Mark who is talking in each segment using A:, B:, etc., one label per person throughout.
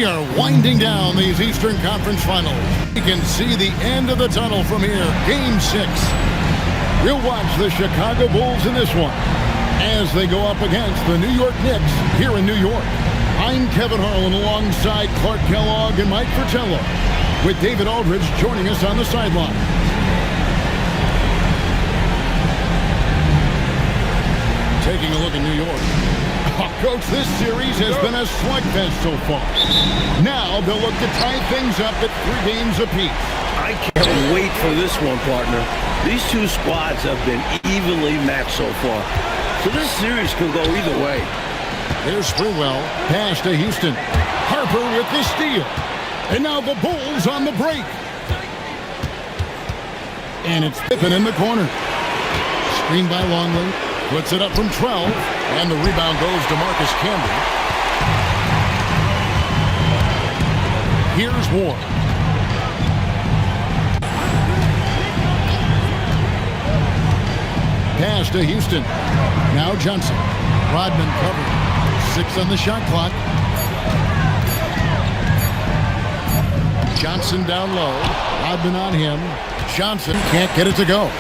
A: We are winding down these Eastern Conference Finals. You can see the end of the tunnel from here. Game 6. We'll watch the Chicago Bulls in this one as they go up against the New York Knicks here in New York. I'm Kevin Harlan alongside Clark Kellogg and Mike Fratello, with David Aldridge joining us on the sideline. Taking a look at New York. Coach, this series has been a slugfest so far. Now they'll look to tie things up at 3 games apiece.
B: I can't wait for this one, partner. These two squads have been evenly matched so far. So this series could go either way.
A: Here's Sprewell, pass to Houston. Harper with the steal. And now the Bulls on the break. And it's Pippen in the corner. Screen by Longley. Puts it up from 12. And the rebound goes to Marcus Camby. Here's Ward. Pass to Houston. Now Johnson. ROdman covered. 6 on the shot clock. Johnson down low. ROdman on him. Johnson can't get it to go.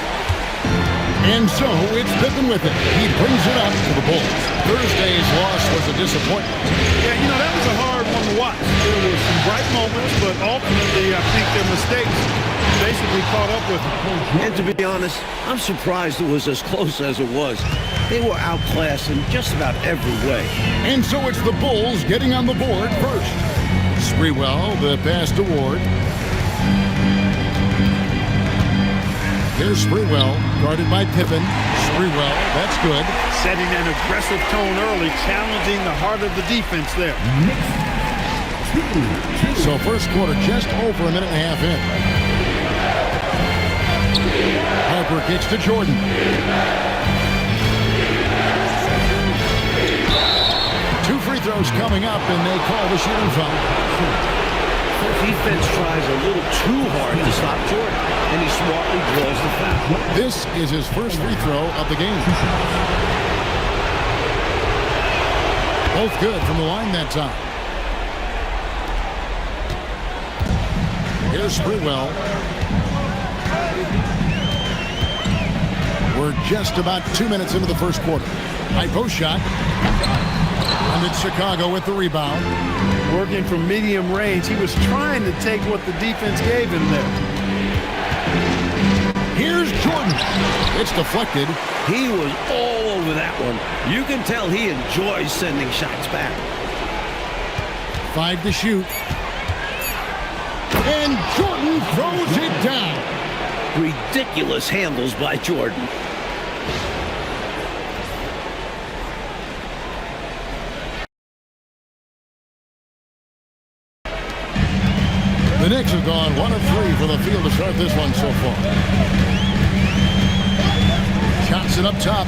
A: And so it's Pippen with it. He brings it up to the Bulls. Thursday's loss was a disappointment.
C: Yeah, that was a hard one to watch. There were some bright moments, but ultimately I think their mistakes basically caught up with them.
B: And to be honest, I'm surprised it was as close as it was. They were outclassed in just about every way.
A: And so it's the Bulls getting on the board first. Sprewell, the pass to Ward. Here's Sprewell, guarded by Pippen. Sprewell, that's good.
C: Setting an aggressive tone early, challenging the heart of the defense there.
A: So first quarter just over a minute and a half in. Harper kicks to Jordan. Two free throws coming up, and they call the shooting foul.
B: The defense tries a little too hard to stop Jordan, and he smartly draws the foul.
A: This is his first free throw of the game. Both good from the line that time. Here's Sprewell. We're just about 2 minutes into the first quarter. High post shot. And it's Chicago with the rebound.
C: Working from medium range, he was trying to take what the defense gave him there.
A: Here's Jordan. It's deflected.
B: He was all over that one. You can tell he enjoys sending shots back.
A: 5 to shoot. And Jordan throws it down.
B: Ridiculous handles by Jordan.
A: The Knicks have gone 1 of 3 for the field to start this one so far. Johnson up top.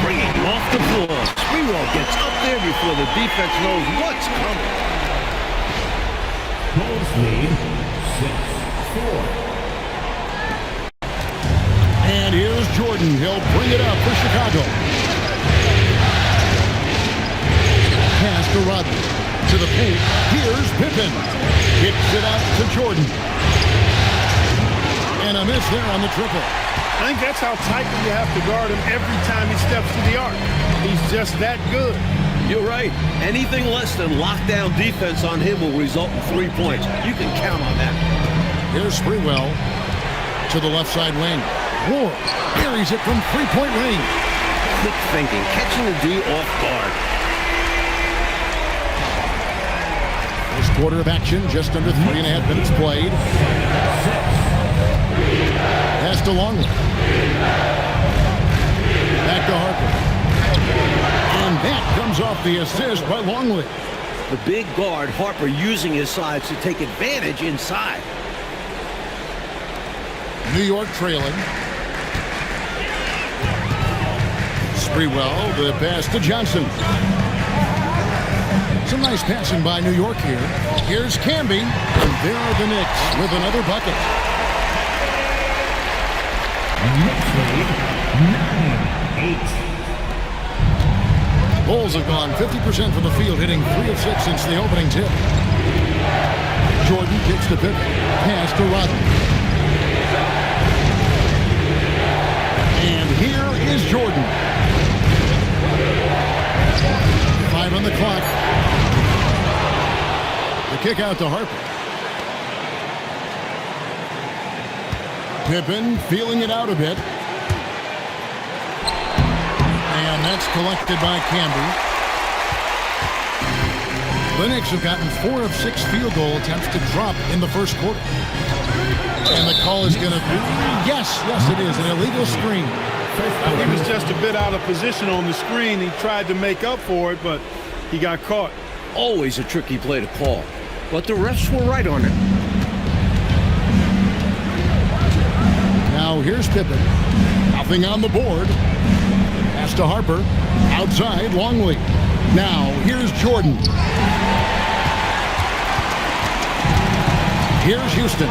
B: Springing off the floor. Sprewell gets up there before the defense knows what's coming.
D: Bulls lead 6-4.
A: And here's Jordan. He'll bring it up for Chicago. Pass to ROdman. To the paint. Here's Pippen. Kicks it out to Jordan. And a miss there on the triple.
C: I think that's how tightly you have to guard him every time he steps to the arc. He's just that good.
B: You're right. Anything less than lockdown defense on him will result in 3 points. You can count on that.
A: Here's Sprewell to the left side wing. Ward carries it from 3-point range.
B: Quick thinking, catching the D off guard.
A: First quarter of action, just under 3.5 minutes played. Pass to Longley. Back to Harper. And that comes off the assist by Longley.
B: The big guard, Harper, using his size to take advantage inside.
A: New York trailing. Sprewell, the pass to Johnson. Some nice passing by New York here. Here's Camby, and there are the Knicks with another bucket.
D: Knicks lead 9-8.
A: Bulls have gone 50% from the field, hitting 3 of 6 since the opening tip. Jordan kicks to Pippen. Pass to ROdman. And here is Jordan. 5 on the clock. The kick out to Harper. Pippen feeling it out a bit. And that's collected by Camby. The Knicks have gotten 4 of 6 field goal attempts to drop in the first quarter. And the call is going to be, yes, it is, an illegal screen.
C: He was just a bit out of position on the screen. He tried to make up for it, but he got caught.
B: Always a tricky play to call, but the refs were right on it.
A: Now here's Pippen. Nothing on the board. Pass to Harper. Outside, Longley. Now here's Jordan. Here's Houston.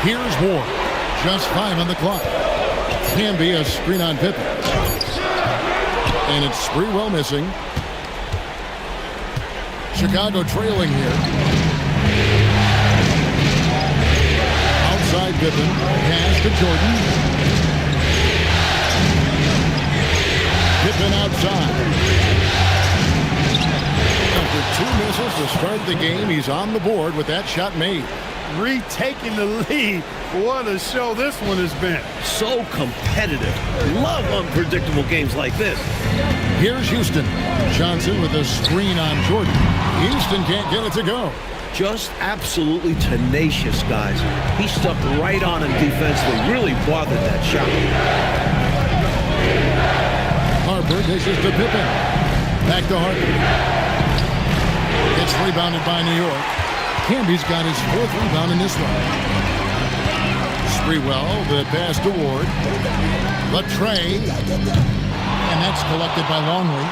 A: Here's Ward. Just 5 on the clock. Can be a screen on Pippen. And it's Sprewell missing. Chicago trailing here. Outside Pippen. Pass to Jordan. Pippen outside. After 2 misses to start the game, he's on the board with that shot made.
C: Retaking the lead. What a show this one has been.
B: So competitive. Love unpredictable games like this.
A: Here's Houston. Johnson with a screen on Jordan. Houston can't get it to go.
B: Just absolutely tenacious, guys. He stuck right on him defensively. Really bothered that shot.
A: Harper dishes to Pippen. Back to Harper. It's rebounded by New York. Camby's got his 4th rebound in this one. Sprewell, the pass to Ward. Latrell. And that's collected by Longley.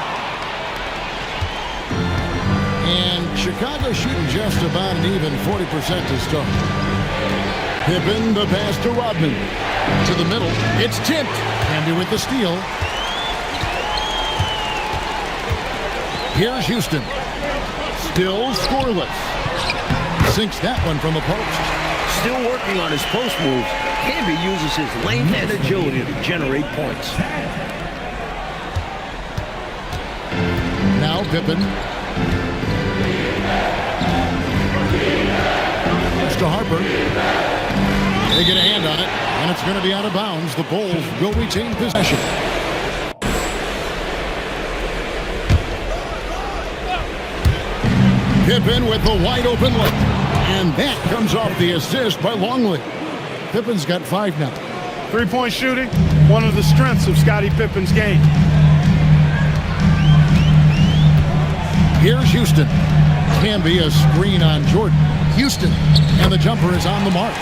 A: And Chicago shooting just about an even 40% to start. Pippen, the pass to ROdman. To the middle. It's tipped. Camby with the steal. Here's Houston. Still scoreless. Sinks that one from the post.
B: Still working on his post moves. Camby uses his length and agility to generate points.
A: Now Pippen. To Harper. They get a hand on it, and it's going to be out of bounds. The Bulls will retain possession. Pippen with the wide open look. And that comes off the assist by Longley. Pippen's got 5 now.
C: 3-point shooting, one of the strengths of Scottie Pippen's game.
A: Here's Houston. Can be a screen on Jordan. Houston, and the jumper is on the mark.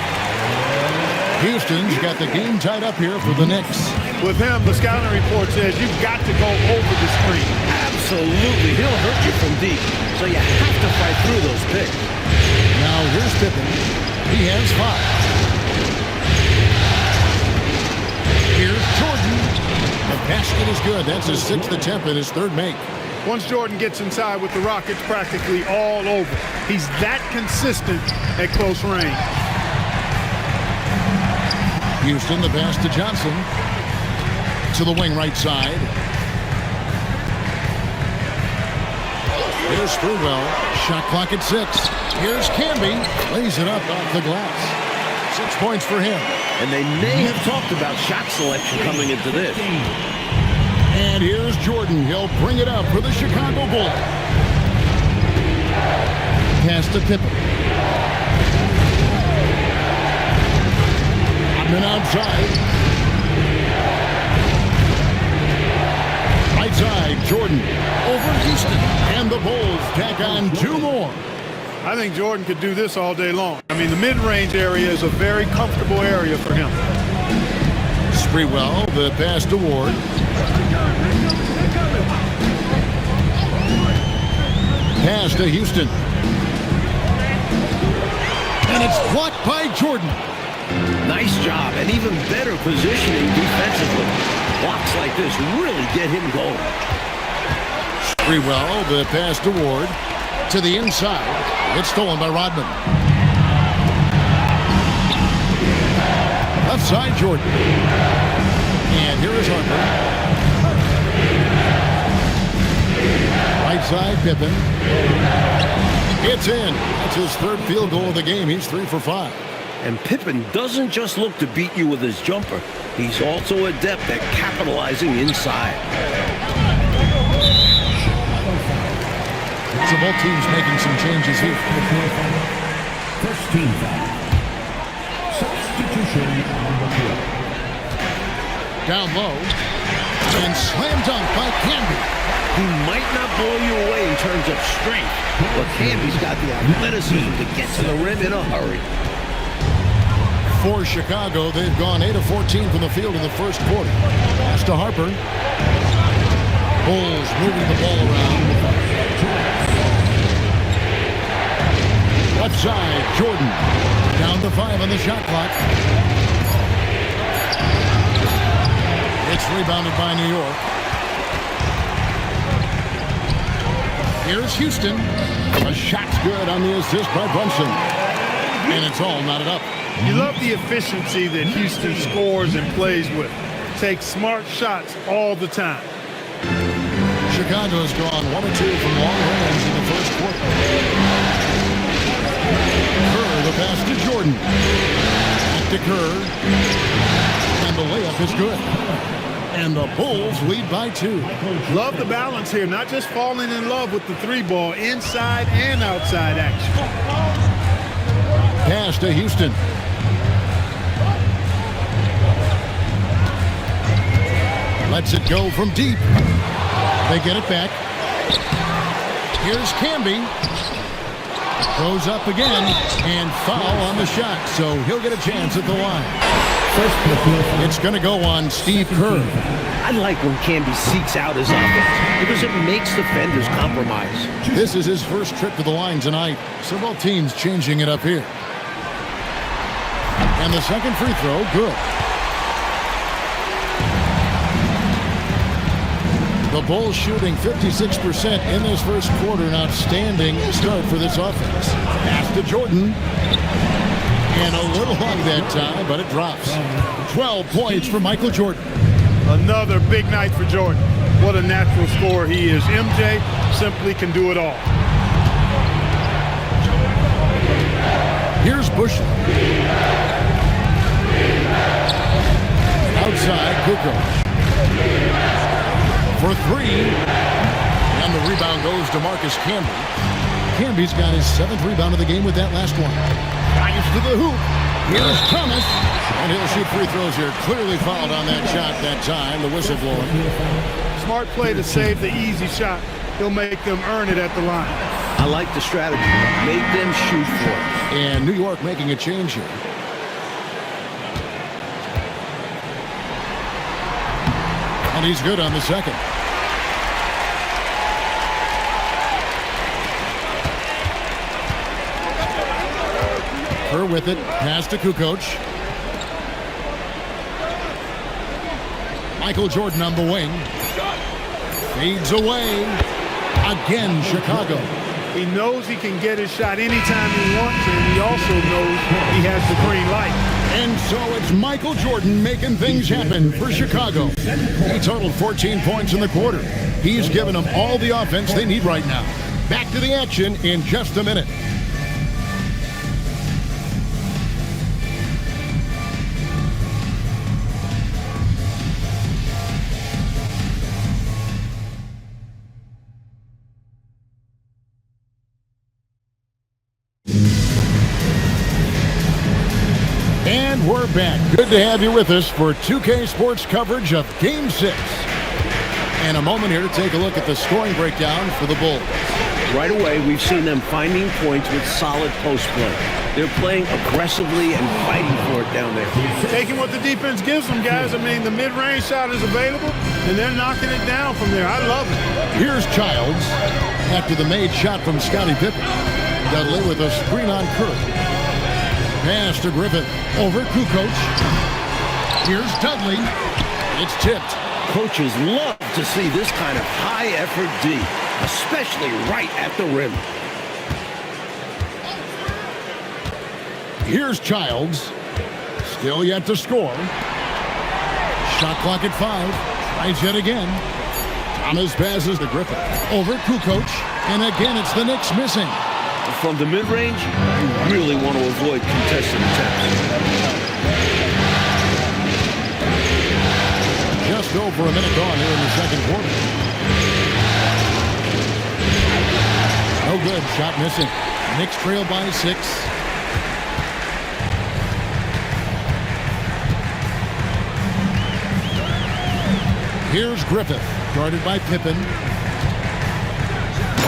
A: Houston's got the game tied up here for the Knicks.
C: With him, the scouting report says you've got to go over the screen.
B: Absolutely. He'll hurt you from deep, so you have to fight through those picks.
A: Now here's Pippen. He has 5. Here's Jordan. The basket is good. That's his 6th attempt and his 3rd make.
C: Once Jordan gets inside with the rock, it's practically all over. He's that consistent at close range.
A: Houston, the pass to Johnson. To the wing right side. Here's Sprewell. Shot clock at 6. Here's Camby. Lays it up off the glass. 6 points for him.
B: And they may have talked about shot selection coming into this.
A: And here's Jordan. He'll bring it up for the Chicago Bulls. Pass to Pippen. ROdman outside. Right side, Jordan. Over Houston. And the Bulls tack on 2 more.
C: I think Jordan could do this all day long. I mean, the mid-range area is a very comfortable area for him.
A: Sprewell, the pass to Ward. Pass to Houston. And it's blocked by Jordan.
B: Nice job, and even better positioning defensively. Blocks like this really get him going.
A: Sprewell, the pass to Ward. To the inside. It's stolen by ROdman. Left side, Jordan. And here is Harper. Right side, Pippen. It's in. That's his third field goal of the game. He's 3 for 5.
B: And Pippen doesn't just look to beat you with his jumper. He's also adept at capitalizing inside.
A: So both teams making some changes here.
D: First team foul. Substitution on the field.
A: Down low. And slam dunk by Camby.
B: He might not blow you away in terms of strength, but Camby's got the athleticism to get to the rim in a hurry.
A: For Chicago, they've gone 8 of 14 from the field in the first quarter. Pass to Harper. Bulls moving the ball around. Left side, Jordan. Down to 5 on the shot clock. It's rebounded by New York. Here's Houston. A shot's good on the assist by Brunson. And it's all knotted up.
C: You love the efficiency that Houston scores and plays with. Takes smart shots all the time.
A: Chicago's gone 1 of 2 from long range in the first quarter. Kerr, the pass to Jordan. Back to Kerr. And the layup is good. And the Bulls lead by 2.
C: Love the balance here. Not just falling in love with the 3-ball, inside and outside action.
A: Pass to Houston. Lets it go from deep. They get it back. Here's Camby. Goes up again and foul on the shot, so he'll get a chance at the line. It's going to go on Steve Kerr.
B: I like when Camby seeks out his offense because it makes defenders compromise.
A: This is his first trip to the line tonight, so both teams changing it up here. And the second free throw, good. The Bulls shooting 56% in this first quarter. An outstanding start for this offense. Pass to Jordan. And a little long that time, but it drops. 12 points for Michael Jordan.
C: Another big night for Jordan. What a natural scorer he is. MJ simply can do it all.
A: Here's Bush. Outside, Kukoc. For 3. And the rebound goes to Marcus Camby. Camby's got his 7th rebound of the game with that last one. Fires to the hoop. Here's Thomas. And he'll shoot free throws here. Clearly fouled on that shot that time. The whistle blowing.
C: Smart play to save the easy shot. He'll make them earn it at the line.
B: I like the strategy. Make them shoot for it.
A: And New York making a change here. And he's good on the second. Kerr with it. Pass to Kukoc. Michael Jordan on the wing. Fades away. Again, Chicago.
C: He knows he can get his shot anytime he wants, and he also knows he has the green light.
A: And so it's Michael Jordan making things happen for Chicago. He totaled 14 points in the quarter. He's given them all the offense they need right now. Back to the action in just a minute. And we're back. Good to have you with us for 2K Sports coverage of Game 6. And a moment here to take a look at the scoring breakdown for the Bulls.
B: Right away, we've seen them finding points with solid post play. They're playing aggressively and fighting for it down there.
C: Taking what the defense gives them, guys. I mean, the mid-range shot is available, and they're knocking it down from there. I love it.
A: Here's Childs after the made shot from Scottie Pippen. Dudley with a screen on Kerr. Pass to Griffith. Over Kukoc. Here's Dudley. It's tipped.
B: Coaches love to see this kind of high-effort D, especially right at the rim.
A: Here's Childs. Still yet to score. Shot clock at 5. Tries yet again. Thomas passes to Griffith. Over Kukoc. And again, it's the Knicks missing.
B: From the mid-range, you really want to avoid contested attempts.
A: Just over a minute gone here in the second quarter. No good. Shot missing. Knicks trail by 6. Here's Griffith, guarded by Pippen.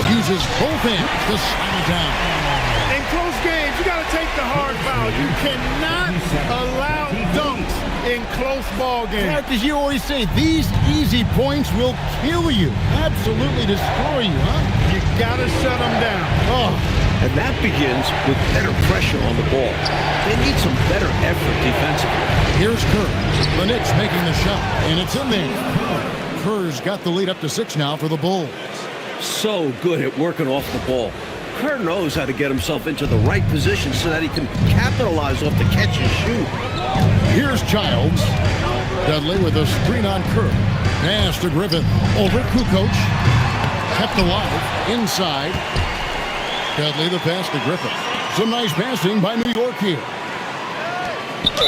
A: Uses both hands to slam it down.
C: In close games, you got to take the hard foul. You cannot allow dunks in close ball games.
A: As you always say, these easy points will kill you. Absolutely destroy you, huh?
C: You got to shut them down.
A: Oh.
B: And that begins with better pressure on the ball. They need some better effort defensively.
A: Here's Kerr. The Knicks making the shot, and it's in there. Kerr's got the lead up to 6 now for the Bulls.
B: So good at working off the ball. Kerr knows how to get himself into the right position so that he can capitalize off the catch and shoot.
A: Here's Childs. Dudley with a screen on Kerr. Pass to Griffith. Over Kukoc. Kept alive. Inside. Dudley the pass to Griffith. Some nice passing by New York here.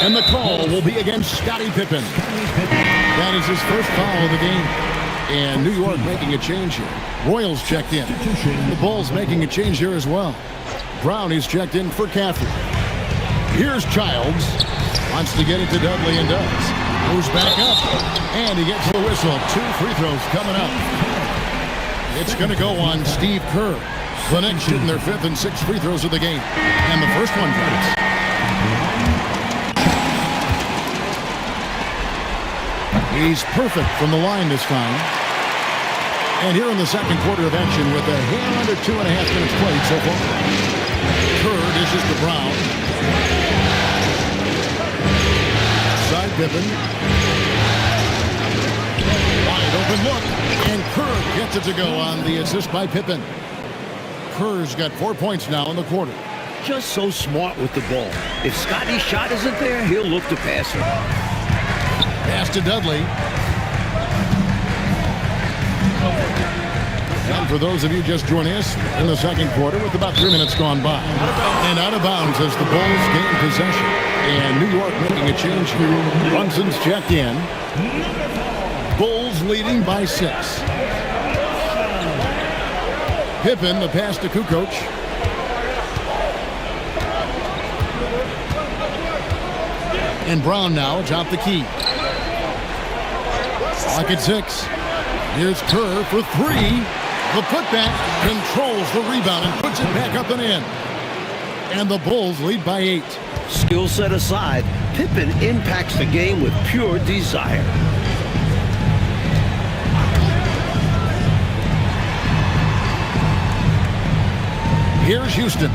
A: And the call will be against Scottie Pippen. That is his first foul of the game. And New York making a change here. Royals checked in. The Bulls making a change here as well. Brownie's checked in for Caffrey. Here's Childs. Wants to get it to Dudley and does. Moves back up. And he gets the whistle. 2 free throws coming up. It's going to go on Steve Kerr. The Knicks shooting their 5th and 6th free throws of the game. And the first one counts. He's perfect from the line this time. And here in the second quarter of action with a hand under 2.5 minutes played so far. Kerr dishes to Brown. Side Pippen. Wide open look. And Kerr gets it to go on the assist by Pippen. Kerr's got 4 points now in the quarter.
B: Just so smart with the ball. If Scottie's shot isn't there, he'll look to pass it.
A: Pass to Dudley. And for those of you just joining us in the second quarter with about 3 minutes gone by. And out of bounds as the Bulls gain possession. And New York making a change here. Brunson's checked in. Bulls leading by 6. Pippen, the pass to Kukoc. And Brown now atop the key. Clock at 6. Here's Kerr for 3. The putback controls the rebound and puts it back up and in. And the Bulls lead by 8.
B: Skill set aside, Pippen impacts the game with pure desire.
A: Here's Houston.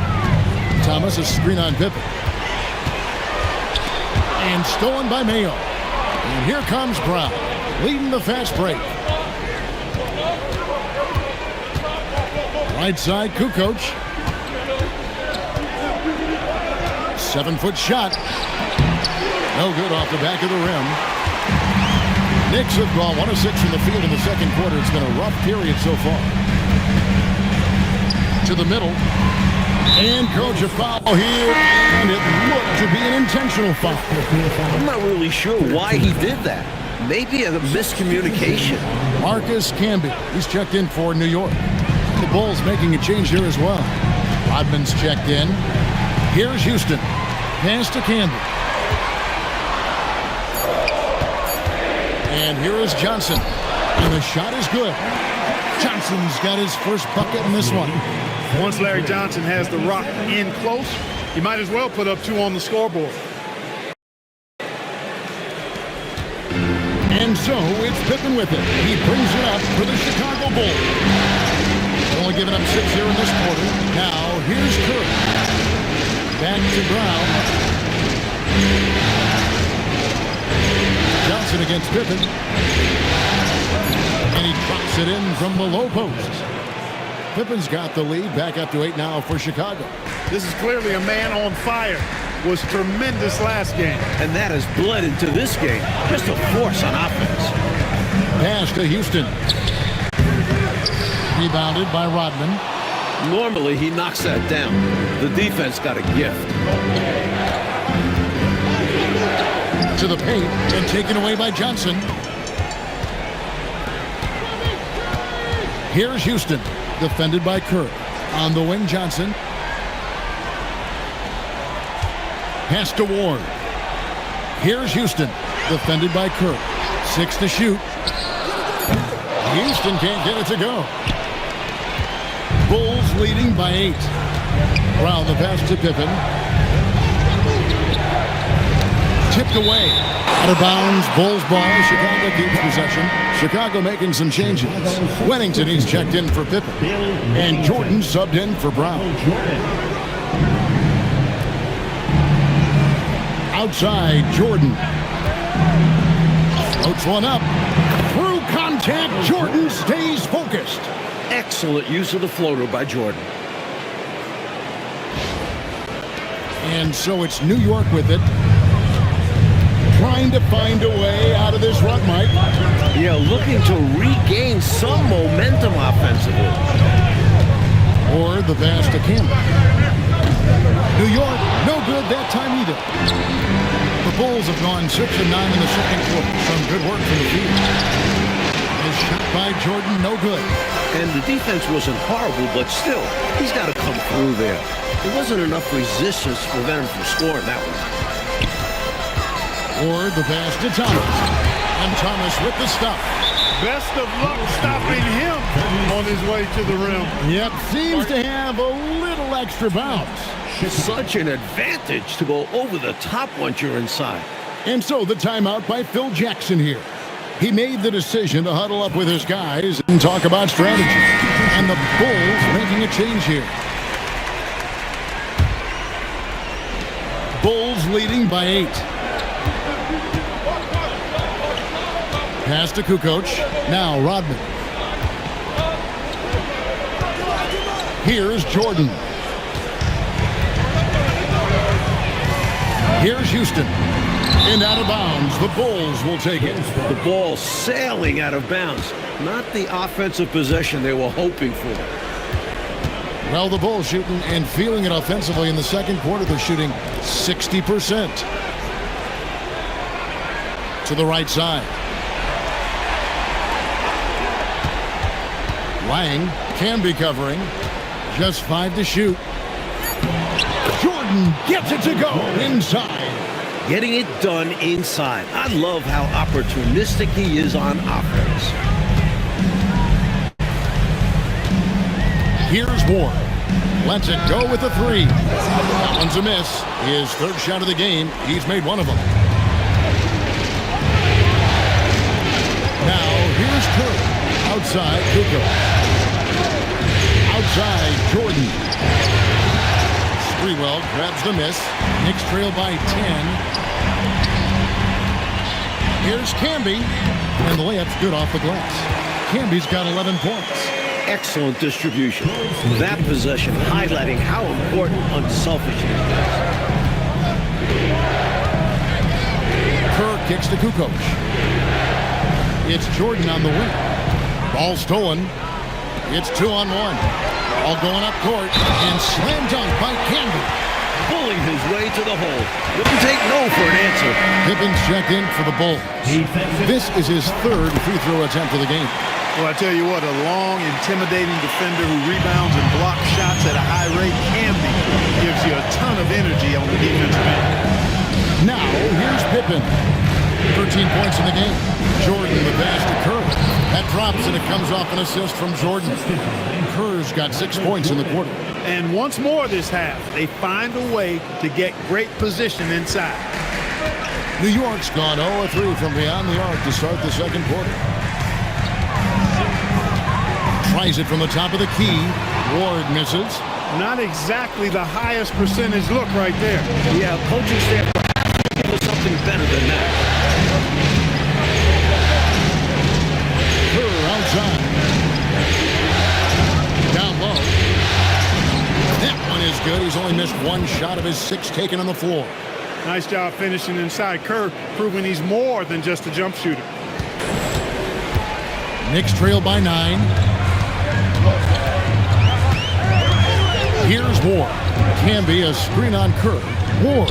A: Thomas, a screen on Pippen. And stolen by Mayo. And here comes Brown, leading the fast break. Right side, Kukoc. 7-foot shot. No good off the back of the rim. Knicks have gone 1 of 6 from the field in the second quarter. It's been a rough period so far. To the middle. And coach, a foul here. And it looked to be an intentional foul.
B: I'm not really sure why he did that. Maybe a miscommunication.
A: Marcus Camby, he's checked in for New York. The Bulls making a change here as well. ROdman's checked in. Here's Houston. Pass to Camby. And here is Johnson. And the shot is good. Johnson's got his first bucket in this one.
C: Once Larry Johnson has the rock in close, you might as well put up 2 on the scoreboard.
A: And so it's Pippen with it. He brings it up for the Chicago Bulls. Only giving up 6 here in this quarter. Now here's Kerr. Back to Brown. Johnson against Pippen. And he drops it in from the low post. Pippen's got the lead. Back up to 8 now for Chicago.
C: This is clearly a man on fire. Was tremendous last game.
B: And that has bled into this game. Just a force on offense.
A: Pass to Houston. Rebounded by ROdman.
B: Normally, he knocks that down. The defense got a gift.
A: To the paint and taken away by Johnson. Here's Houston, defended by Kerr. On the wing, Johnson. Pass to Ward. Here's Houston, defended by Kerr. 6 to shoot. Houston can't get it to go. Bulls leading by 8. Brown the pass to Pippen. Tipped away. Out of bounds, Bulls ball. Chicago keeps possession. Chicago making some changes. Wennington, he's checked in for Pippen. And Jordan subbed in for Brown. Outside, Jordan. Floats one up. Through contact, Jordan stays focused.
B: Excellent use of the floater by Jordan.
A: And so it's New York with it. Trying to find a way out of this rut, Mike.
B: Yeah, looking to regain some momentum offensively.
A: Or the pass to Campbell. New York, no good that time either. The Bulls have gone 6 and 9 in the second quarter. Some good work from the field. A shot by Jordan, no good.
B: And the defense wasn't horrible, but still, he's got to come through there. There wasn't enough resistance to prevent him from scoring that one.
A: Or the pass to Thomas. And Thomas with the stop.
C: Best of luck stopping him on his way to the rim.
A: Yep, seems to have a little extra bounce.
B: Such an advantage to go over the top once you're inside.
A: And so the timeout by Phil Jackson here. He made the decision to huddle up with his guys and talk about strategy. And the Bulls making a change here. Bulls leading by 8. Pass to Kukoc. Now ROdman. Here's Jordan. Here's Houston. And out of bounds, the Bulls will take it.
B: The ball sailing out of bounds. Not the offensive possession they were hoping for.
A: Well, the Bulls shooting and feeling it offensively in the second quarter. They're shooting 60%. To the right side. Lang can be covering. Just 5 to shoot. Jordan gets it to go inside.
B: Getting it done inside. I love how opportunistic he is on offense.
A: Here's Ward. Lets it go with the 3. That one's a miss. His third shot of the game. He's made one of them. Now here's Kerr. Outside Kukoc. Outside Jordan. Sprewell grabs the miss. Knicks trail by 10. Here's Camby. And the layup's good off the glass. Camby's got 11 points.
B: Excellent distribution. That possession highlighting how important unselfishness is.
A: Kerr kicks to Kukoc. It's Jordan on the wing. Ball stolen. It's 2-on-1. All going up court. And slam dunk by Camby.
B: Bullying his way to the hole. Wouldn't take no for an answer.
A: Pippen's checked in for the Bulls. This is his third free throw attempt of the game.
C: Well, I tell you what, a long, intimidating defender who rebounds and blocks shots at a high rate gives you a ton of energy on the defensive end.
A: Now, here's Pippen. 13 points in the game. Jordan, the pass to Kerr. That drops and it comes off an assist from Jordan. Kerr's got 6 points in the quarter.
C: And once more this half, they find a way to get great position inside.
A: New York's gone 0-3 from beyond the arc to start the second quarter. Tries it from the top of the key. Ward misses.
C: Not exactly the highest percentage look right there.
B: Yeah, coaching staff perhaps will give us something better than that.
A: Kerr outside. Down low. That one is good. He's only missed one shot of his 6 taken on the floor.
C: Nice job finishing inside. Kerr proving he's more than just a jump shooter.
A: Knicks trail by 9. Here's Ward. Can be a screen on Kerr. Ward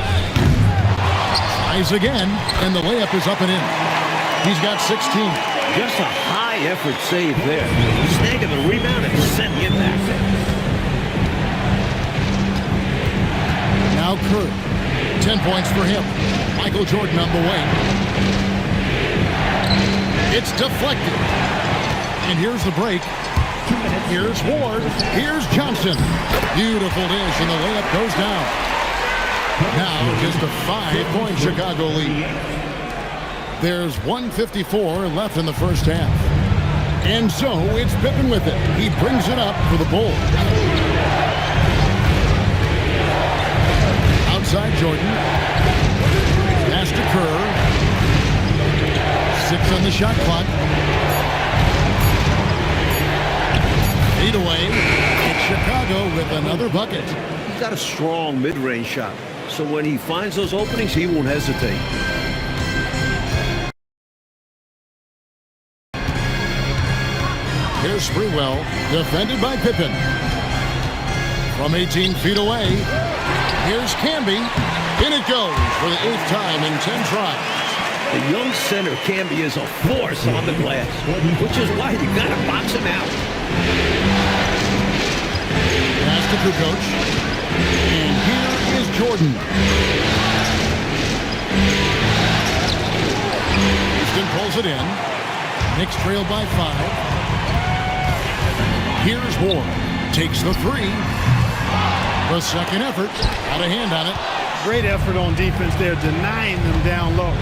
A: tries again, and the layup is up and in. He's got 16.
B: Just a high-effort save there. Snagging the rebound and setting it back.
A: Now Kerr. 10 points for him. Michael Jordan on the wing. It's deflected. And here's the break. Here's Ward. Here's Johnson. Beautiful dish, and the layup goes down. Now just a 5-point Chicago lead. There's 1:54 left in the first half. And so it's Pippen with it. He brings it up for the Bulls. Outside Jordan. Pass to Kerr. 6 on the shot clock. 8 away. It's Chicago with another bucket.
B: He's got a strong mid-range shot, so when he finds those openings, he won't hesitate.
A: Here's Sprewell, defended by Pippen. From 18 feet away, here's Camby. In it goes for the 8th time in 10 tries.
B: The young center Camby is a force on the glass, which is why you got to box him out.
A: Pass to Kukoc. And here is Jordan. Houston pulls it in. Knicks trail by 5. Here's Ward. Takes the 3. The second effort. Got a hand on it.
C: Great effort on defense there, denying them down low.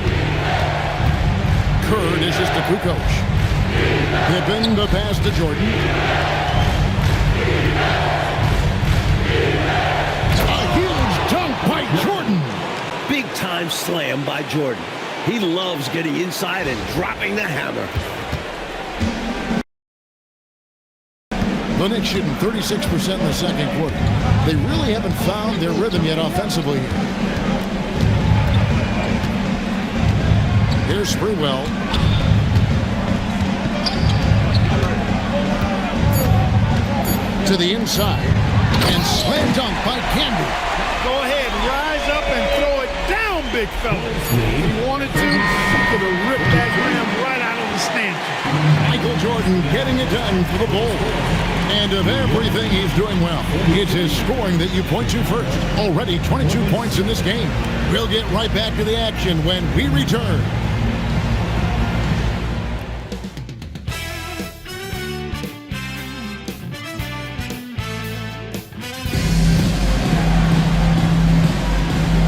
A: Kerr dishes to Kukoc. Pippen the pass to Jordan. A huge dunk by Jordan.
B: Big time slam by Jordan. He loves getting inside and dropping the hammer.
A: The Knicks shooting 36% in the second quarter. They really haven't found their rhythm yet offensively. Here's Sprewell. To the inside. And slam dunk by Camby.
C: Go ahead, rise up and throw it down, big fella. If he wanted to, he could have ripped that rim right out of the stanchion.
A: Michael Jordan getting it done for the Bulls. And of everything he's doing well, it's his scoring that you point to first. Already 22 points in this game. We'll get right back to the action when we return.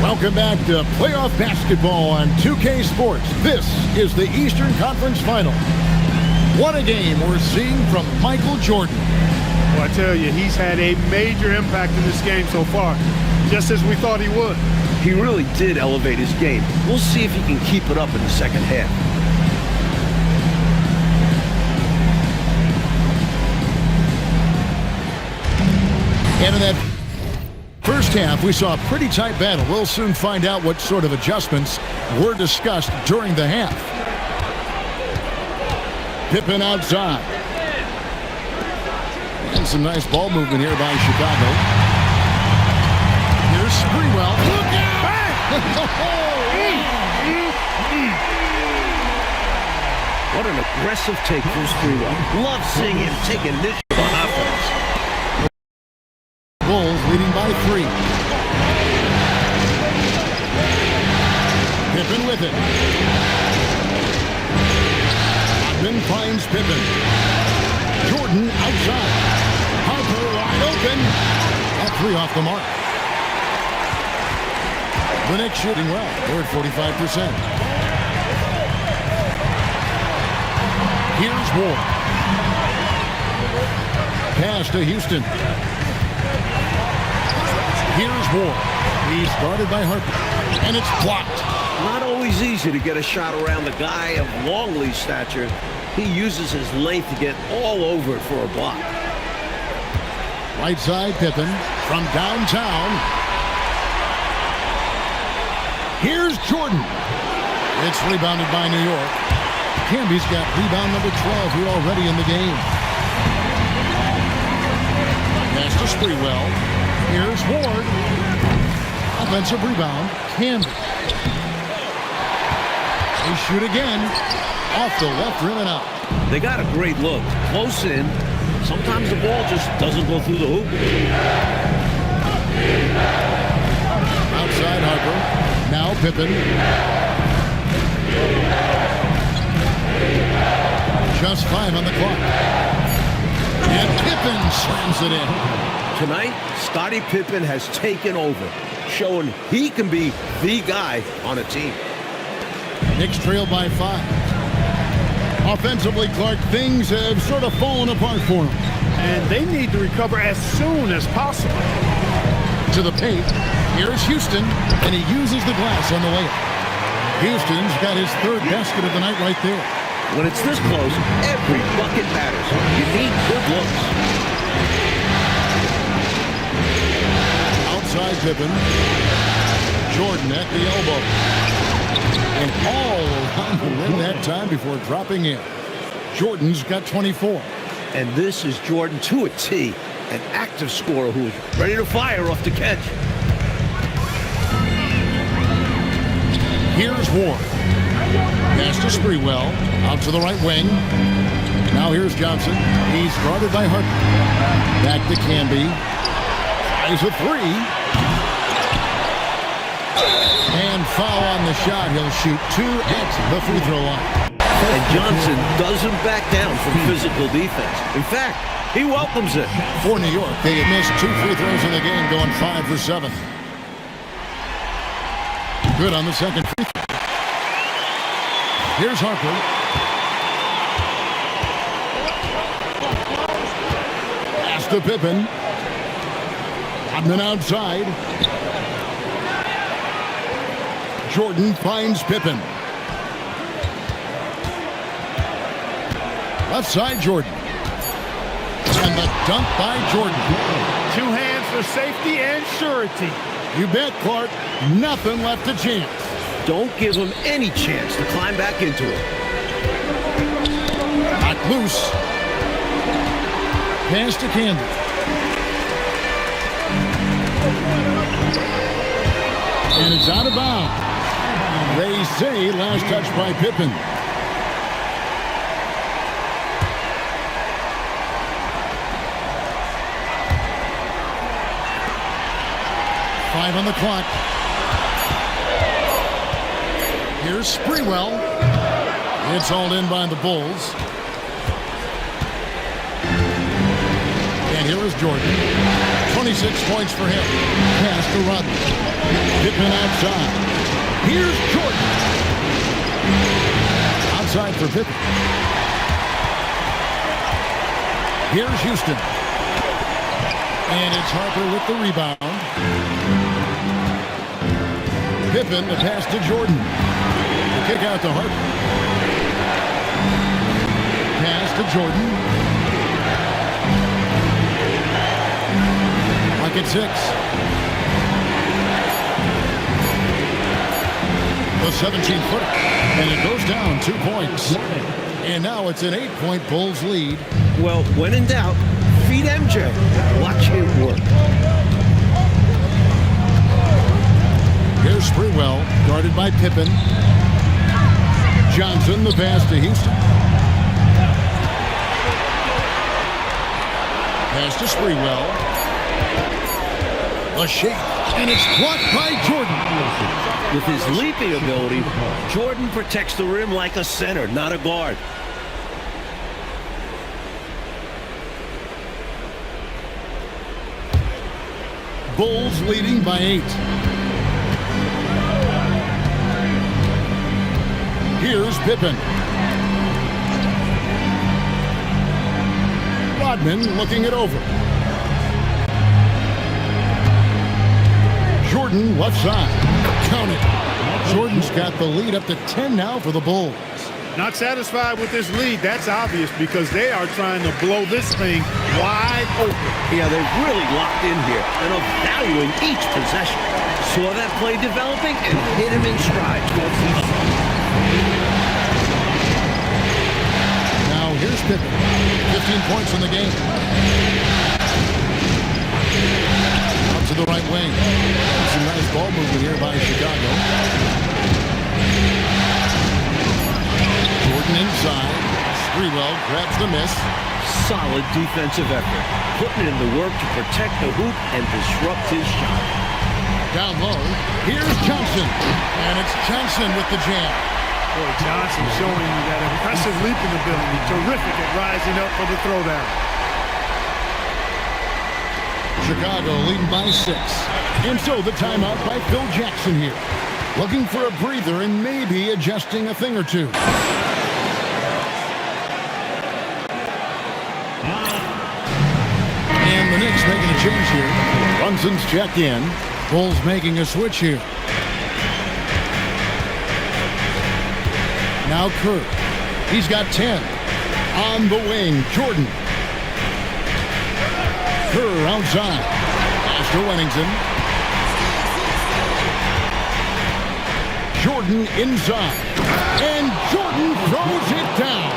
A: Welcome back to playoff basketball on 2K Sports. This is the Eastern Conference Final. What a game we're seeing from Michael Jordan.
C: Well, I tell you, he's had a major impact in this game so far, just as we thought he would.
B: He really did elevate his game. We'll see if he can keep it up in the second half.
A: And in that first half, we saw a pretty tight battle. We'll soon find out what sort of adjustments were discussed during the half. Pippen outside. And some nice ball movement here by Chicago. Here's Sprewell. Look out!
B: What an aggressive take from Sprewell. Love seeing him take initiative on offense.
A: Bulls leading by 3. Pippen with it. Rodman finds Pippen. Jordan outside. Harper wide open. That 3 off the mark. The Knicks shooting well. They're at 45%. Here's Ward. Pass to Houston. Here's Ward. He's guarded by Harper, and it's blocked.
B: Not always easy to get a shot around the guy of Longley's stature. He uses his length to get all over it for a block.
A: Right side, Pippen from downtown. Here's Jordan. It's rebounded by New York. Camby's got rebound number 12 here already in the game. Pass to Sprewell. Here's Ward. Offensive rebound, Camby. They shoot again. Off the left rim and out.
B: They got a great look. Close in. Sometimes the ball just doesn't go through the hoop.
A: Outside Harper. Now Pippen. Just 5 on the clock. And Pippen slams it in.
B: Tonight, Scottie Pippen has taken over, showing he can be the guy on a team.
A: Knicks trail by 5. Offensively, Clark, things have sort of fallen apart for him.
C: And they need to recover as soon as possible.
A: To the paint. Here's Houston, and he uses the glass on the layup. Houston's got his 3rd basket of the night right there.
B: When it's this close, every bucket matters. You need good looks.
A: Outside Pippen. Jordan at the elbow. And all around the rim that time before dropping in. Jordan's got 24.
B: And this is Jordan to a T, an active scorer who is ready to fire off the catch.
A: Here's Ward. Pass to Sprewell. Out to the right wing. Now here's Johnson. He's guarded by Harper. Back to Camby. Tries a 3. And foul on the shot. He'll shoot 2 at the free throw line.
B: And Johnson doesn't back down from physical defense. In fact, he welcomes it.
A: For New York, they had missed 2 free throws in the game, going 5 for 7. Good on the second free throw. Here's Harper. Pass to Pippen. Rodman outside. Jordan finds Pippen. Left side, Jordan. And the dunk by Jordan.
C: 2 hands for safety and surety.
A: You bet, Clark. Nothing left to chance.
B: Don't give him any chance to climb back into it.
A: Not loose. Pass to Camby. And it's out of bounds. They say last touch by Pippen. Five on the clock. Here's Sprewell. It's hauled in by the Bulls. And here is Jordan. 26 points for him. Pass to ROdman. Pippen outside. Here's Jordan. Outside for Pippen. Here's Houston. And it's Harper with the rebound. Pippen, the pass to Jordan. The kick out to Harper. Pass to Jordan. Like at 6. The 17-footer. And it goes down 2 points. And now it's an 8-point Bulls lead.
B: Well, when in doubt, feed MJ. Watch him work.
A: Here's Sprewell, guarded by Pippen. Johnson, the pass to Houston. Pass to Sprewell. A shake, and it's blocked by Jordan.
B: With his leaping ability, Jordan protects the rim like a center, not a guard.
A: Bulls leading by 8. Here's Pippen. ROdman looking it over. Jordan, left side. Count it. Jordan's got the lead up to 10 now for the Bulls.
C: Not satisfied with this lead. That's obvious because they are trying to blow this thing wide open.
B: Yeah, they're really locked in here and are valuing each possession. Saw that play developing and hit him in stride.
A: Now here's Pippen. 15 points in the game. Out to the right wing. Some nice ball movement here by Chicago. Jordan inside. Sprewell grabs the miss.
B: Solid defensive effort. Putting in the work to protect the hoop and disrupt his shot.
A: Down low. Here's Johnson. And it's Johnson with the jam.
C: Boy, Johnson showing you that impressive leaping ability. Terrific at rising up for the throwdown.
A: Chicago leading by 6. And so the timeout by Phil Jackson here. Looking for a breather and maybe adjusting a thing or two. And the Knicks making a change here. Brunson's checked in. Bulls making a switch here. Now Kerr. He's got 10. On the wing, Jordan. Kerr outside. Pass to Wennington. Jordan inside. And Jordan throws it down.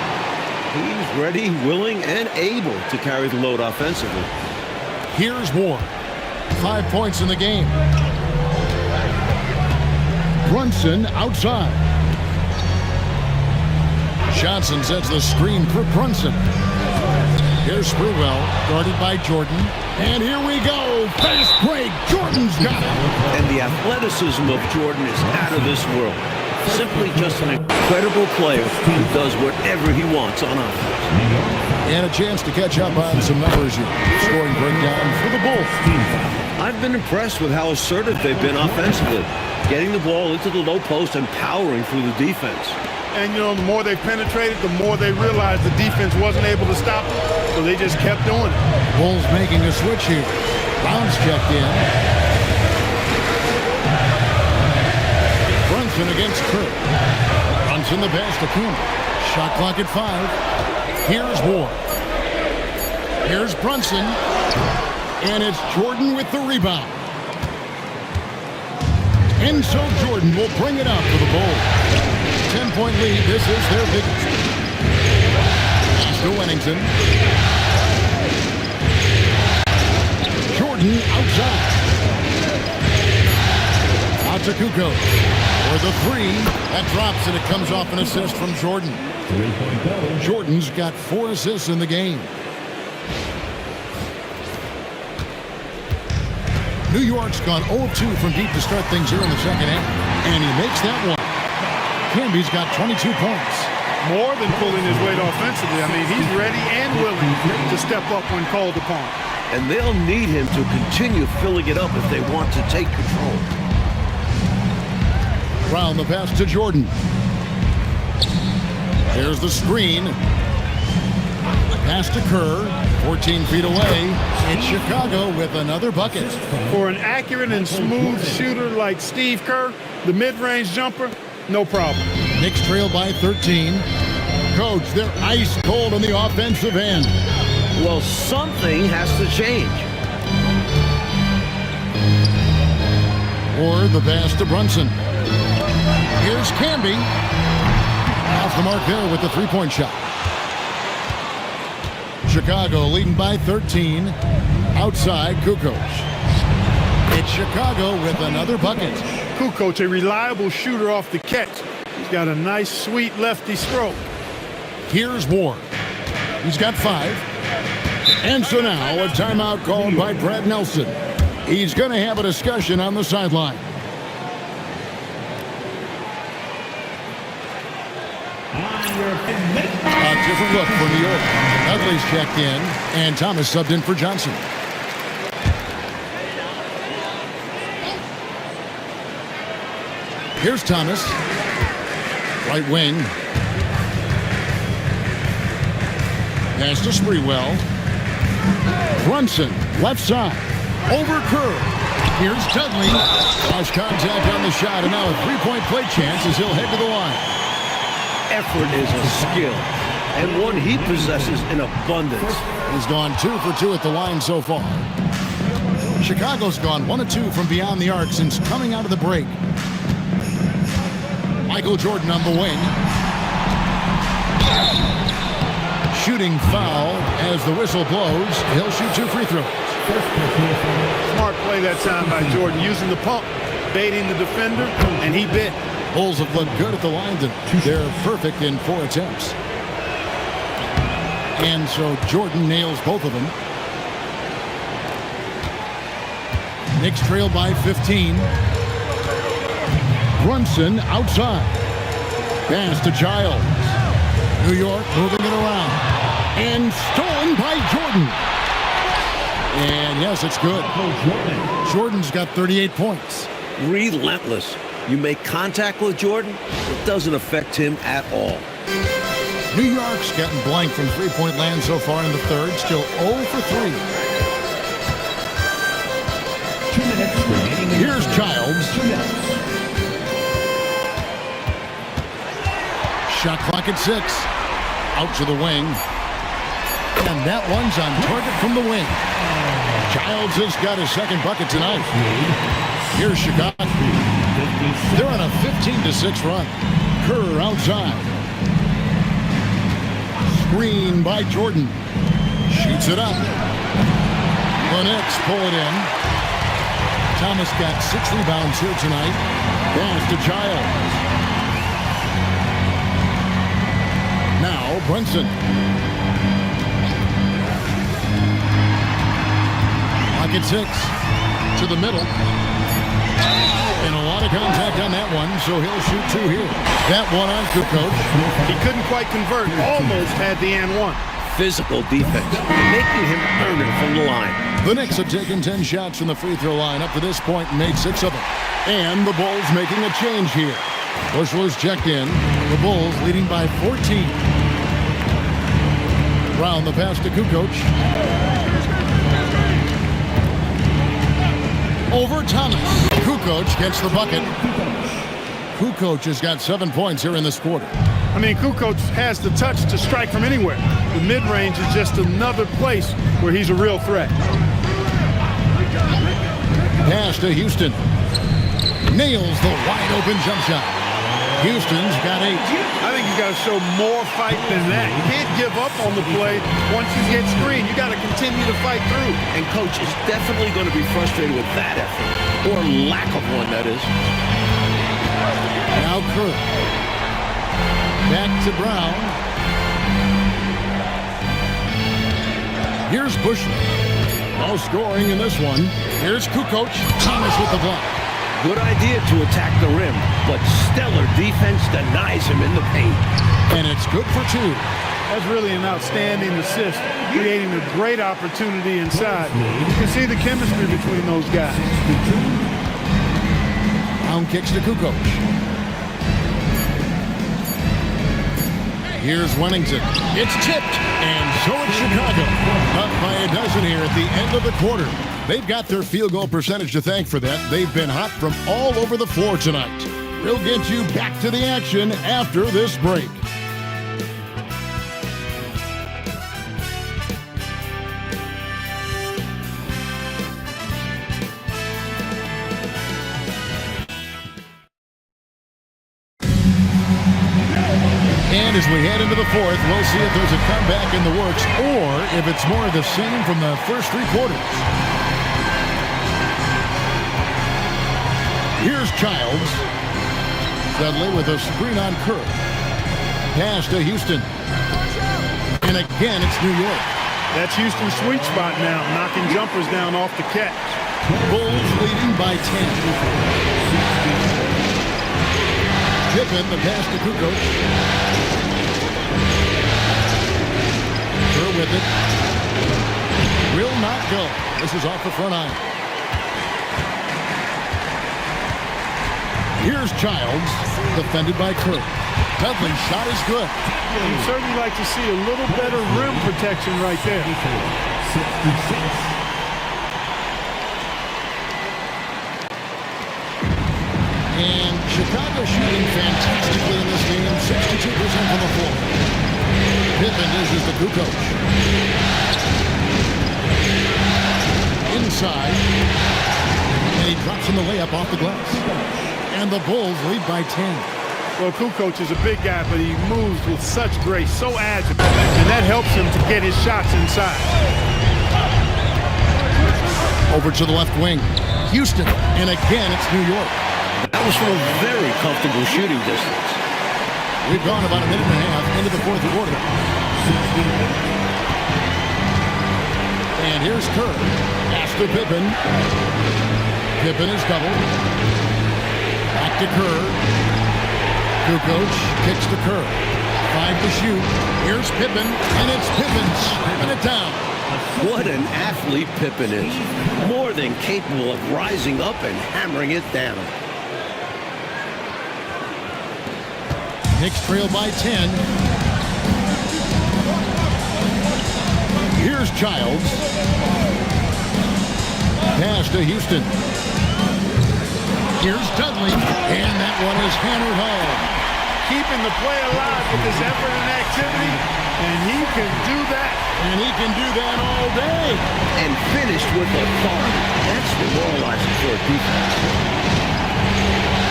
B: He's ready, willing, and able to carry the load offensively.
A: Here's Ward. 5 points in the game. Brunson outside. Johnson sets the screen for Brunson. Here's Sprewell, guarded by Jordan. And here we go. Fast break. Jordan's got it.
B: And the athleticism of Jordan is out of this world. Simply just an incredible player who does whatever he wants on offense.
A: And a chance to catch up on some numbers here. Scoring breakdown for the Bulls.
B: I've been impressed with how assertive they've been offensively, getting the ball into the low post and powering through the defense.
C: And, you know, the more they penetrated, the more they realized the defense wasn't able to stop them. So they just kept doing it.
A: Bulls making a switch here. Brown's checked in. Brunson against Kerr. Brunson the pass to Kim. Shot clock at 5. Here's Ward. Here's Brunson. And it's Jordan with the rebound. And so Jordan will bring it up for the Bulls. 10-point lead. This is their biggest. Pass to Wennington. Jordan outside. Out to Kukoc. For the 3. That drops and it comes off an assist from Jordan. Jordan's got 4 assists in the game. New York's gone 0-2 from deep to start things here in the second half. And he makes that one. Camby's got 22 points.
C: More than pulling his weight offensively. I mean, he's ready and willing to step up when called upon.
B: And they'll need him to continue filling it up if they want to take control.
A: Brown the pass to Jordan. Here's the screen. Pass to Kerr. 14 feet away. It's Chicago with another bucket.
C: For an accurate and smooth shooter like Steve Kerr, the mid-range jumper, no problem.
A: Knicks trail by 13. Coach, they're ice cold on the offensive end.
B: Well, something has to change.
A: Or the pass to Brunson. Here's Camby. Off the mark there with the three-point shot. Chicago leading by 13. Outside, Kukoc. It's Chicago with another bucket.
C: Kukoc, a reliable shooter off the catch. He's got a nice, sweet lefty stroke.
A: Here's Ward. He's got 5. And so now a timeout called by Brad Nelson. He's going to have a discussion on the sideline. A different look for New York. Utley's checked in, and Thomas subbed in for Johnson. Here's Thomas. Right wing. Pass to Sprewell. Brunson, left side. Over Kerr. Here's Dudley. Lost contact on the shot, and now a three-point play chance as he'll head to the line.
B: Effort is a skill, and one he possesses in abundance.
A: He's gone 2 for 2 at the line so far. Chicago's gone 1 of 2 from beyond the arc since coming out of the break. Michael Jordan on the wing. Shooting foul as the whistle blows. He'll shoot 2 free throws.
C: Smart play that time by Jordan, using the pump, baiting the defender, and he bit.
A: Bulls have looked good at the line. They're perfect in 4 attempts. And so Jordan nails both of them. Knicks trail by 15. Brunson outside. Pass to Giles. New York moving it around. And stolen by Jordan. And yes, it's good. Jordan's got 38 points.
B: Relentless. You make contact with Jordan, it doesn't affect him at all.
A: New York's gotten blank from three-point land so far in the third. Still 0 for 3.
D: 2 minutes remaining.
A: Here's Giles. Shot clock at 6. Out to the wing. And that one's on target from the wing. Giles has got his second bucket tonight. Here's Chicago. They're on a 15-6 run. Kerr outside. Screen by Jordan. Shoots it up. The Knicks pull it in. Thomas got 6 rebounds here tonight. Pass to Giles. Now Brunson. Pocket 6 to the middle. And a lot of contact on that one, so he'll shoot 2 here. That one on Kukoc.
C: He couldn't quite convert. Almost had the and one.
B: Physical defense, making him earn it from the line.
A: The Knicks have taken 10 shots from the free throw line up to this point and made 6 of them. And the Bulls making a change here. Bushler's checked in. The Bulls leading by 14. Brown the pass to Kukoc. Over Thomas. Kukoc gets the bucket. Kukoc has got 7 points here in this quarter.
C: I mean, Kukoc has the touch to strike from anywhere. The mid-range is just another place where he's a real threat.
A: Pass to Houston. Nails the wide-open jump shot. Houston's got 8.
C: I think you got to show more fight than that. You can't give up on the play once you get screened. You got to continue to fight through.
B: And coach is definitely going to be frustrated with that effort, or lack of one, that is.
A: Now Kerr. Back to Brown. Here's Bushler. No scoring in this one. Here's Kukoc. Thomas with the block.
B: Good idea to attack the rim, but stellar defense denies him in the paint.
A: And it's good for 2.
C: That's really an outstanding assist, creating a great opportunity inside. You can see the chemistry between those guys.
A: Brown kicks to Kukoc. Here's Wennington. It's tipped, and so it's Chicago. Up by a dozen here at the end of the quarter. They've got their field goal percentage to thank for that. They've been hot from all over the floor tonight. We'll get you back to the action after this break. And as we head into the fourth, we'll see if there's a comeback in the works or if it's more of the same from the first 3 quarters. Here's Giles. Dudley with a screen on Kerr. Pass to Houston. And again, it's New York.
C: That's Houston's sweet spot now, knocking jumpers down off the catch.
A: Bulls leading by 10. Pippen, the pass to Kukoc. Kerr with it. Will not go. This is off the front iron. Here's Giles, defended by Kerr. Dudley's shot is good.
C: You'd certainly like to see a little better rim protection right there.
A: And Chicago shooting fantastically in this game, 62% from the floor. Pippen dishes to Kukoc. Inside. And he drops in the layup off the glass. And the Bulls lead by 10.
C: Well, Kukoc is a big guy, but he moves with such grace, so agile. And that helps him to get his shots inside.
A: Over to the left wing. Houston. And again, it's New York.
B: That was from a very comfortable shooting distance.
A: We've gone about a minute and a half into the fourth quarter. And here's Kerr. Pass to Pippen. Pippen is doubled. Back to Kerr. Kukoc kicks to Kerr. 5 to shoot. Here's Pippen. And it's Pippen slamming it down.
B: What an athlete Pippen is. More than capable of rising up and hammering it down.
A: Knicks trail by 10. Here's Childs. Pass to Houston. Here's Dudley. And that one is hammered home.
C: Keeping the play alive with his effort and activity, and he can do that.
A: And he can do that all day.
B: And finished with authority. That's demoralizing for a defense.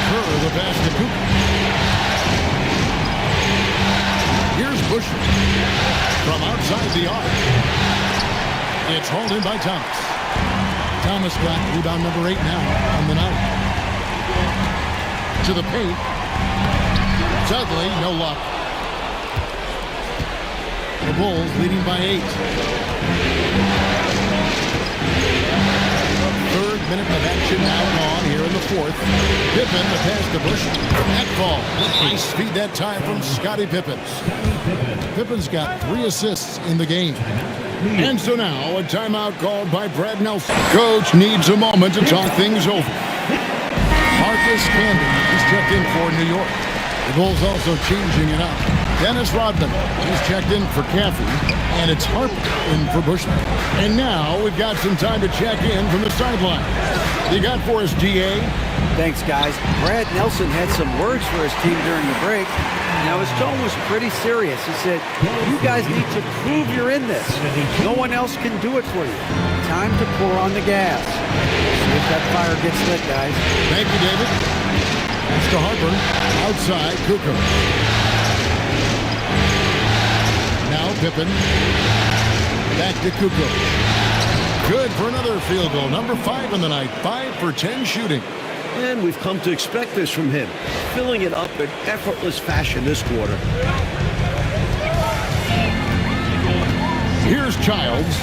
A: Kerr, the pass to Cooper. Here's Busher. From outside the arc. It's hauled in by Thomas. Thomas got rebound number 8 now on the night. To the paint. Dudley, no luck. The Bulls leading by 8. Third minute of action now on here in the fourth. Pippen, the pass to Bush. That ball. Nice feed that time from Scottie Pippen. Pippen's got 3 assists in the game. And so now a timeout called by Brad Nelson. Coach needs a moment to talk things over. Marcus Camden is checked in for New York. The Bulls also changing it up. Dennis Rodman is checked in for Caffey, and it's Harper in for Bushman. And now we've got some time to check in from the sideline. You got for us, GA?
E: Thanks, guys. Brad Nelson had some words for his team during the break. Now, his tone was pretty serious. He said, you guys need to prove you're in this. No one else can do it for you. Time to pour on the gas. See if that fire gets lit, guys.
A: Thank you, David. It's to Harper. Outside, Kukoc. Now Pippen. Back to Kukoc. Good for another field goal. Number 5 in the night. 5 for 10 shooting.
B: And we've come to expect this from him. Filling it up in effortless fashion this quarter.
A: Here's Childs.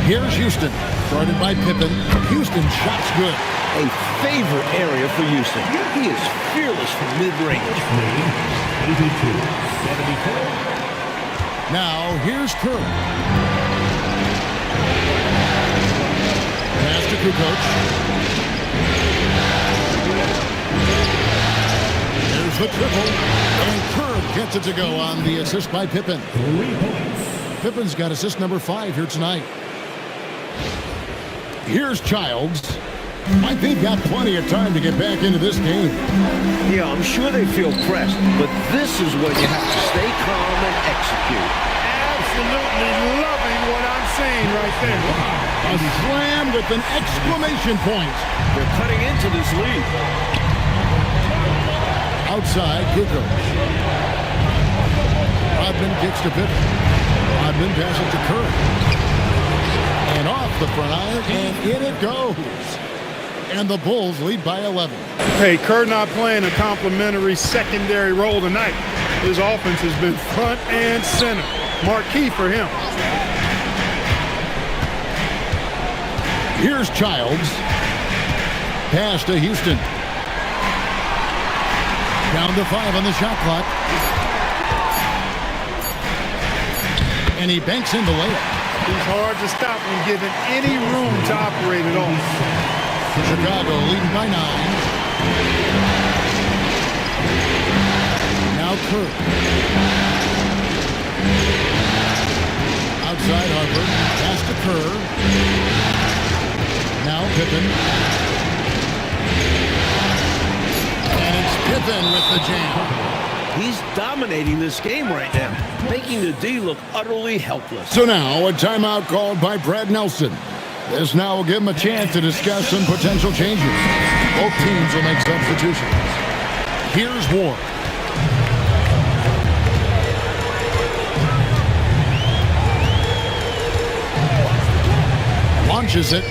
A: Here's Houston. Started by Pippen. Houston shots good.
B: A favorite area for Houston. He is fearless from mid-range.
D: 82-74.
A: Now here's Kerr. Pass to Kukoc. There's the triple. And Kerr gets it to go on the assist by Pippen. Pippen's got assist number 5 here tonight. Here's Childs. I think got plenty of time to get back into this game.
B: Yeah, I'm sure they feel pressed, but this is when you have to stay calm and execute.
C: Absolutely loving what I'm seeing right there.
A: A slam with an exclamation point.
B: They're cutting into this lead.
A: Outside, Kukoc. Rodman kicks to Pippen. Rodman passes to Kerr. And off the front iron, and in it goes. And the Bulls lead by 11.
C: Hey, Kerr not playing a complimentary secondary role tonight. His offense has been front and center. Marquee for him.
A: Here's Childs. Pass to Houston. Down to 5 on the shot clock. And he banks in the layup.
C: He's hard to stop when given any room to operate at all.
A: Chicago leading by 9. Now Kerr. Outside Harper. Pass to Kerr. Now Pippen. Pippen with the jam.
B: He's dominating this game right now, making the D look utterly helpless.
A: So now a timeout called by Brad Nelson. This now will give him a chance to discuss some potential changes. Both teams will make substitutions. Here's Ward. Launches it.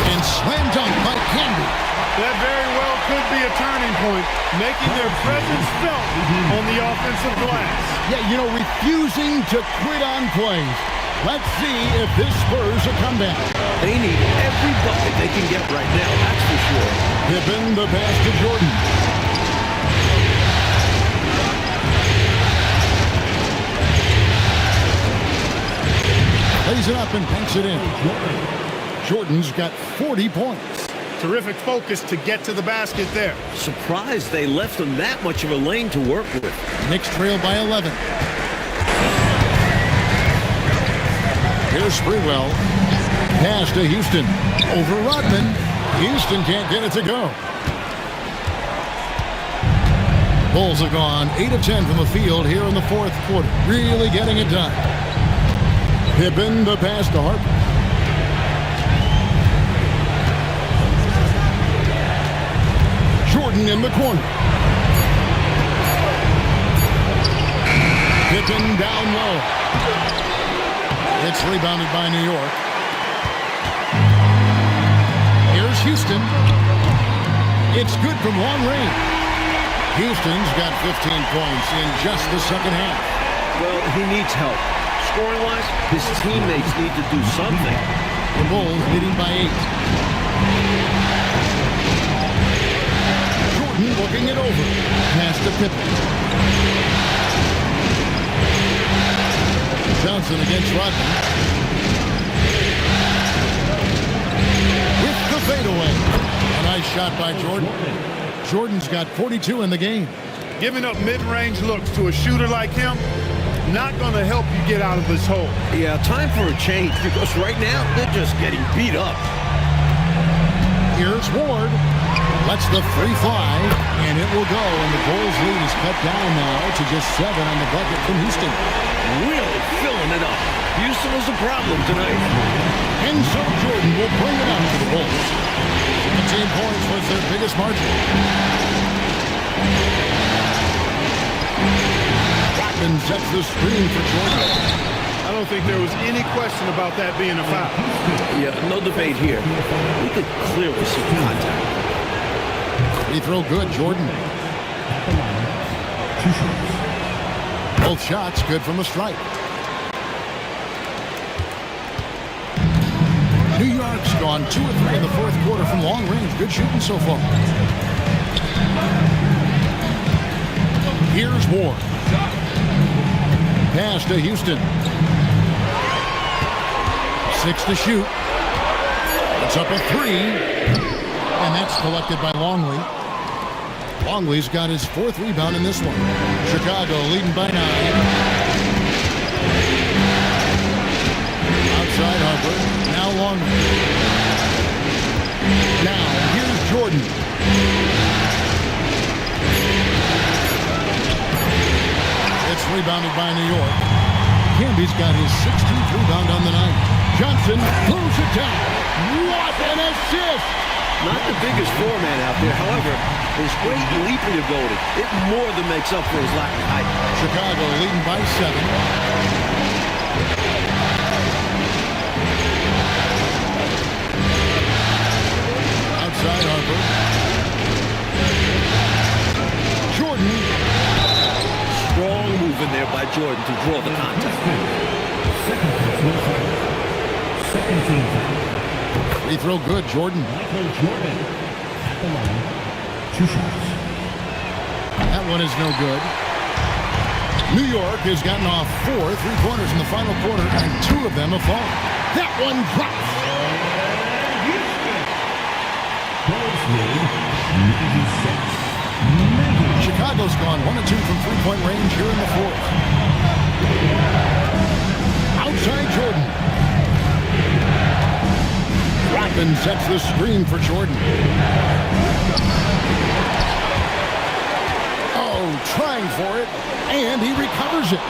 A: And slam dunk by Candy.
C: That very well could be a turning point, making their presence felt on the offensive glass.
A: Yeah, you know, refusing to quit on plays. Let's see if this spurs a comeback.
B: They need every bucket they can get right now, that's for sure.
A: Pippen the pass to Jordan. Lays it up and banks it in. Jordan's got 40 points.
C: Terrific focus to get to the basket there.
B: Surprised they left them that much of a lane to work with.
A: Knicks trail by 11. Here's Sprewell. Pass to Houston. Over ROdman. Houston can't get it to go. Bulls have gone 8 of 10 from the field here in the fourth quarter. Really getting it done. Pippen the pass to Harper. Jordan in the corner. Pippen down low. It's rebounded by New York. Here's Houston. It's good from long range. Houston's got 15 points in just the second half.
B: Well, he needs help. Scoring-wise, his teammates need to do something.
A: The Bulls leading by 8. Jordan looking it over. Pass to Pippen. Johnson against ROdman. With the fadeaway. A nice shot by Jordan. Jordan's got 42 in the game.
C: Giving up mid-range looks to a shooter like him, not going to help you get out of this hole.
B: Yeah, time for a change because right now they're just getting beat up.
A: Here's Ward. Lets the free fly, and it will go. And the Bulls lead is cut down now to just 7 on the bucket from Houston.
B: Really filling it up. Houston was a problem tonight.
A: And so Jordan will bring it up to the Bulls. 17 points was their biggest margin. ROdman sets the screen for Jordan.
C: I don't think there was any question about that being a foul.
B: Yeah, no debate here. We could clearly see contact.
A: Free throw good, Jordan. Both shots good from the stripe. New York's gone 2 of 3 in the fourth quarter from long range. Good shooting so far. Here's Ward. Pass to Houston. 6 to shoot. It's up a 3. And that's collected by Longley. Longley's got his 4th rebound in this one. Chicago leading by 9. Outside Harper. Now Longley. Now here's Jordan. It's rebounded by New York. Camby's got his 16th rebound on the night. Johnson throws it down. What an assist!
B: Not the biggest foreman out there. However, his great leaping ability, it more than makes up for his lack of height.
A: Chicago leading by 7. Outside Harper. Jordan.
B: Strong move in there by Jordan to draw the contact.
D: Second team.
A: Free throw good, Jordan.
D: Michael Jordan at the line. 2 shots.
A: That one is no good. New York has gotten off 4 3-pointers in the final quarter, and 2 of them have fallen. That one drops. Chicago's gone 1 of 2 from 3-point range here in the fourth. Outside Jordan. ROdman sets the screen for Jordan. Jordan trying for it, and he recovers it.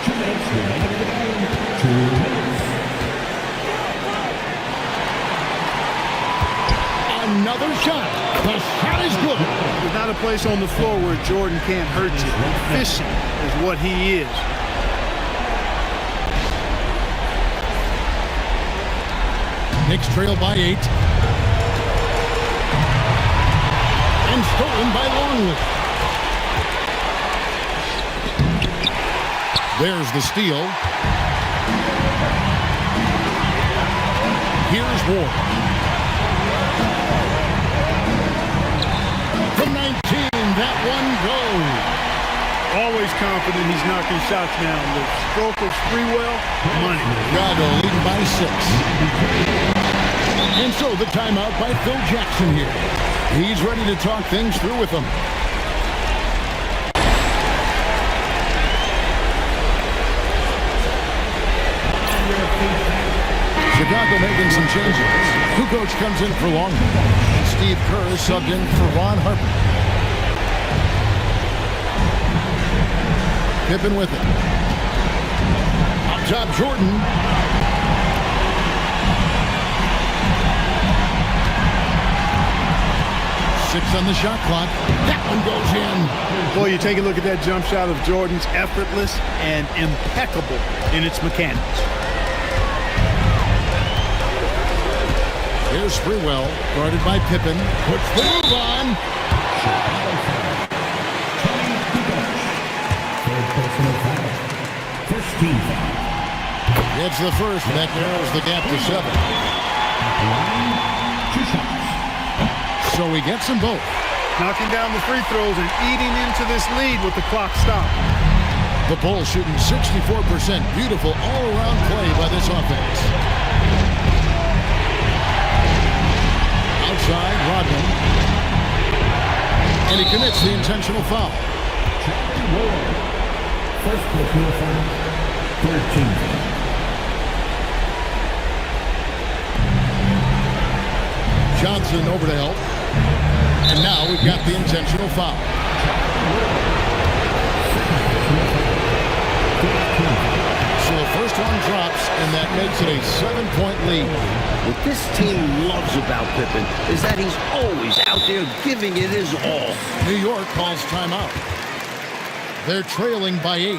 D: 2 minutes remaining. 2 minutes.
A: Another shot. The shot is good.
C: There's not a place on the floor where Jordan can't hurt you. Efficient is what he is.
A: Knicks trail by 8. And stolen by Longley. There's the steal. Here's Ward. From 19, that one goes.
C: Always confident he's knocking shots down. The stroke of Sprewell, money.
A: Chicago leading by 6. And so the timeout by Phil Jackson here. He's ready to talk things through with them. Chicago making some changes. Kukoc comes in for Long. And Steve Kerr is subbed in for Ron Harper. Pippen with it. Up top, Jordan. Six on the shot clock. That one goes in.
C: Boy, you take a look at that jump shot of Jordan's, effortless and impeccable in its mechanics.
A: Here's Sprewell, guarded by Pippen. Puts the move on.
D: First team foul.
A: It's the first, and that narrows the gap to 7.
D: 2 shots.
A: So he gets them both.
C: Knocking down the free throws and eating into this lead with the clock stopped.
A: The Bulls shooting 64%. Beautiful all-around play by this offense. Outside, ROdman. And he commits the intentional foul.
D: First personal foul. 13.
A: Johnson over to help. And now we've got the intentional foul. So the first one drops, and that makes it a 7-point lead.
B: What this team loves about Pippen is that he's always out there giving it his all.
A: New York calls timeout. They're trailing by 8.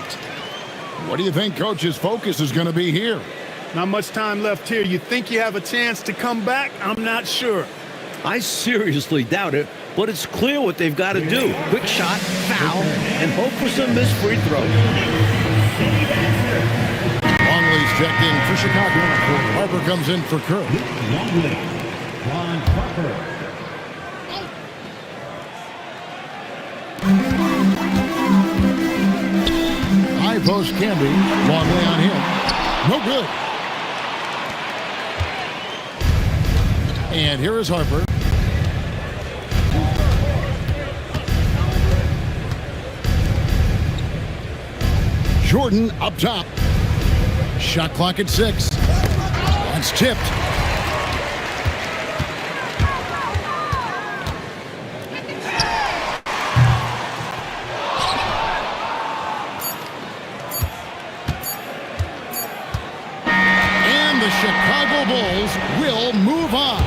A: What do you think Coach's focus is going to be here?
C: Not much time left here. You think you have a chance to come back? I'm not sure.
B: I seriously doubt it, but it's clear what they've got to do. Quick shot, foul, and hope for some missed free throws.
A: Longley's checked in for Chicago. Harper comes in for Kerr.
D: Longley. Ron Harper.
A: High post Canby. Longley on him. No good. And here is Harper. Jordan up top. Shot clock at 6. That's tipped. And the Chicago Bulls will move on.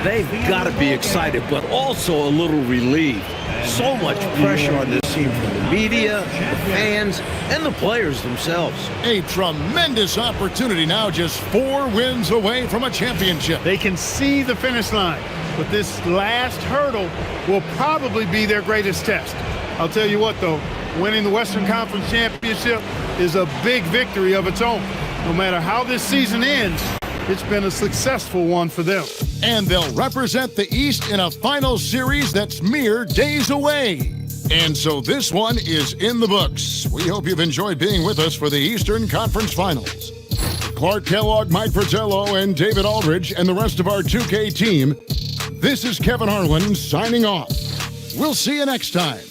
B: They've got to be excited, but also a little relieved. So much pressure on this team from the media, the fans, and the players themselves.
A: A tremendous opportunity now, just 4 wins away from a championship.
C: They can see the finish line, but this last hurdle will probably be their greatest test. I'll tell you what, though, winning the Western Conference Championship is a big victory of its own. No matter how this season ends, it's been a successful one for them.
A: And they'll represent the East in a final series that's mere days away. And so this one is in the books. We hope you've enjoyed being with us for the Eastern Conference Finals. Clark Kellogg, Mike Fratello, and David Aldridge, and the rest of our 2K team, this is Kevin Harlan signing off. We'll see you next time.